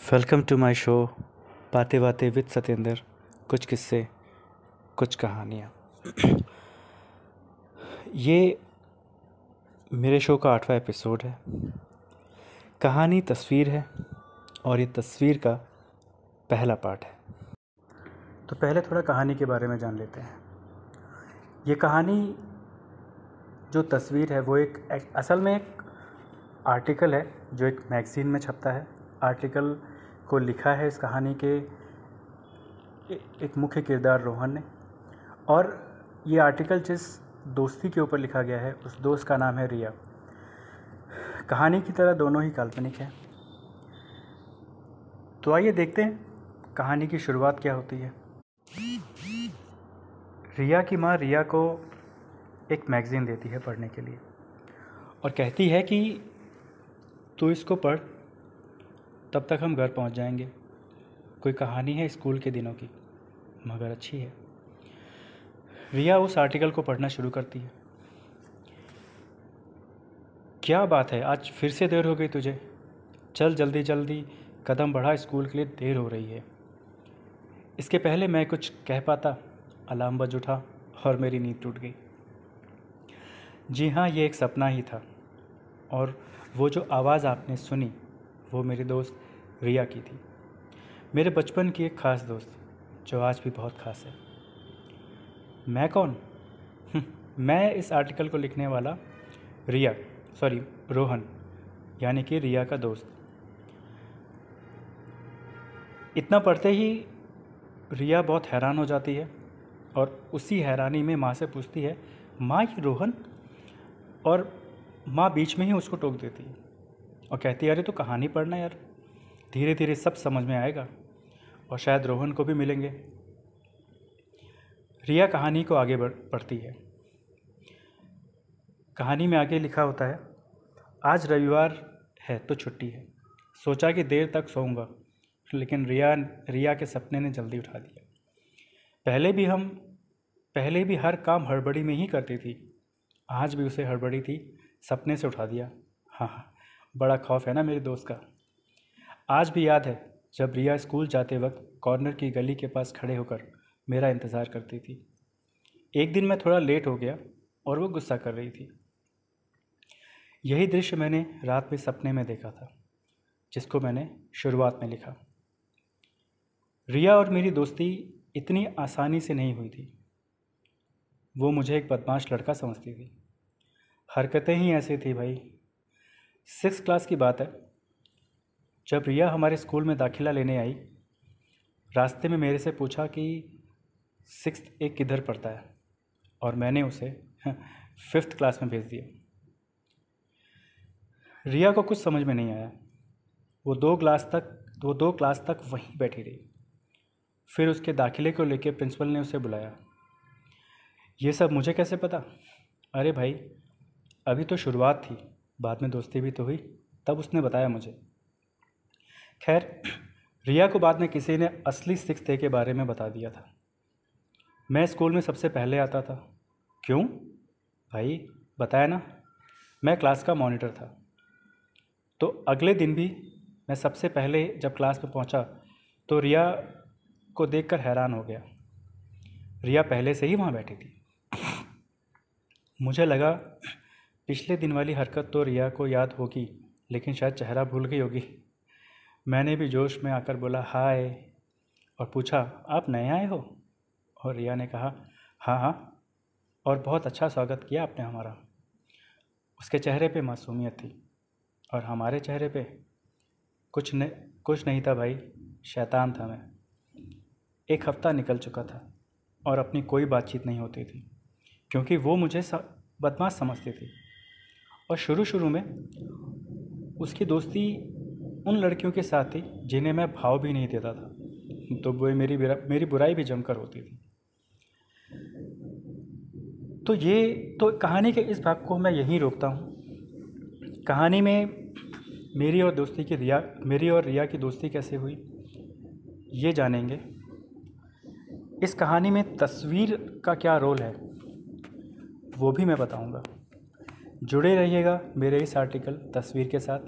Welcome to my show बातें बातें with Satendra. कुछ किस्से, कुछ कहानियाँ। ये मेरे शो का 8वां एपिसोड है। कहानी तस्वीर है और ये तस्वीर का पहला पार्ट है। तो पहले थोड़ा कहानी के बारे में जान लेते हैं। ये कहानी जो तस्वीर है वो असल में एक आर्टिकल है जो एक मैगज़ीन में छपता है। आर्टिकल को लिखा है इस कहानी के एक मुख्य किरदार रोहन ने, और ये आर्टिकल जिस दोस्ती के ऊपर लिखा गया है उस दोस्त का नाम है रिया। कहानी की तरह दोनों ही काल्पनिक हैं। तो आइए देखते हैं कहानी की शुरुआत क्या होती है। रिया की माँ रिया को एक मैगज़ीन देती है पढ़ने के लिए और कहती है कि तू इसको पढ़, तब तक हम घर पहुंच जाएंगे। कोई कहानी है स्कूल के दिनों की, मगर अच्छी है। रिया उस आर्टिकल को पढ़ना शुरू करती है। क्या बात है, आज फिर से देर हो गई तुझे? चल जल्दी जल्दी कदम बढ़ा, स्कूल के लिए देर हो रही है। इसके पहले मैं कुछ कह पाता, अलार्म बज उठा और मेरी नींद टूट गई। जी हाँ, ये एक सपना ही था, और वो जो आवाज़ आपने सुनी वो मेरी दोस्त रिया की थी। मेरे बचपन की एक ख़ास दोस्त जो आज भी बहुत ख़ास है। मैं कौन? मैं इस आर्टिकल को लिखने वाला रोहन, यानी कि रिया का दोस्त। इतना पढ़ते ही रिया बहुत हैरान हो जाती है और उसी हैरानी में माँ से पूछती है, माँ ये रोहन? और माँ बीच में ही उसको टोक देती है और कहती है, अरे तो कहानी पढ़ना यार, धीरे धीरे सब समझ में आएगा और शायद रोहन को भी मिलेंगे। रिया कहानी को आगे पढ़ती है। कहानी में आगे लिखा होता है, आज रविवार है तो छुट्टी है। सोचा कि देर तक सोऊंगा, लेकिन रिया के सपने ने जल्दी उठा दिया। पहले भी हर काम हड़बड़ी में ही करती थी, आज भी उसे हड़बड़ी थी, सपने से उठा दिया। हाँ, बड़ा खौफ है ना मेरी दोस्त का। आज भी याद है जब रिया स्कूल जाते वक्त कॉर्नर की गली के पास खड़े होकर मेरा इंतज़ार करती थी। एक दिन मैं थोड़ा लेट हो गया और वो गुस्सा कर रही थी। यही दृश्य मैंने रात में सपने में देखा था, जिसको मैंने शुरुआत में लिखा। रिया और मेरी दोस्ती इतनी आसानी से नहीं हुई थी। वो मुझे एक बदमाश लड़का समझती थी। हरकतें ही ऐसी थी भाई। 6th क्लास की बात है, जब रिया हमारे स्कूल में दाखिला लेने आई, रास्ते में मेरे से पूछा कि 6th ए किधर पड़ता है, और मैंने उसे 5th क्लास में भेज दिया। रिया को कुछ समझ में नहीं आया। वो दो क्लास तक वहीं बैठी रही। फिर उसके दाखिले को लेकर प्रिंसिपल ने उसे बुलाया। ये सब मुझे कैसे पता? अरे भाई, अभी तो शुरुआत थी, बाद में दोस्ती भी तो हुई, तब उसने बताया मुझे। खैर, रिया को बाद में किसी ने असली 6th ए के बारे में बता दिया था। मैं स्कूल में सबसे पहले आता था। क्यों भाई, बताया ना, मैं क्लास का मॉनिटर था। तो अगले दिन भी मैं सबसे पहले जब क्लास में पहुंचा तो रिया को देखकर हैरान हो गया। रिया पहले से ही वहाँ बैठी थी। मुझे लगा पिछले दिन वाली हरकत तो रिया को याद होगी, लेकिन शायद चेहरा भूल गई होगी। मैंने भी जोश में आकर बोला हाय, और पूछा, आप नए आए हो? और रिया ने कहा, हाँ हाँ, और बहुत अच्छा स्वागत किया आपने हमारा। उसके चेहरे पे मासूमियत थी और हमारे चेहरे पे कुछ नहीं था भाई, शैतान था मैं। 1 हफ्ता निकल चुका था और अपनी कोई बातचीत नहीं होती थी, क्योंकि वो मुझे बदमाश समझती थी। और शुरू में उसकी दोस्ती उन लड़कियों के साथ थी जिन्हें मैं भाव भी नहीं देता था, तो वो मेरी बुराई भी जमकर होती थी। तो कहानी के इस भाग को मैं यहीं रोकता हूँ। कहानी में मेरी और रिया की दोस्ती कैसे हुई, ये जानेंगे। इस कहानी में तस्वीर का क्या रोल है वो भी मैं बताऊंगा। जुड़े रहिएगा मेरे इस आर्टिकल तस्वीर के साथ,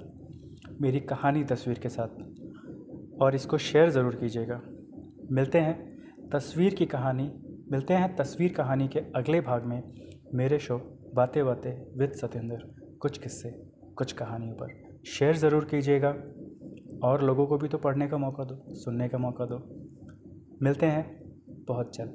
मेरी कहानी तस्वीर के साथ। और इसको शेयर ज़रूर कीजिएगा। मिलते हैं तस्वीर कहानी के अगले भाग में मेरे शो बातें बातें विद सतेंद्र, कुछ किस्से कुछ कहानियों पर। शेयर ज़रूर कीजिएगा और लोगों को भी तो पढ़ने का मौका दो, सुनने का मौका दो। मिलते हैं बहुत जल्द।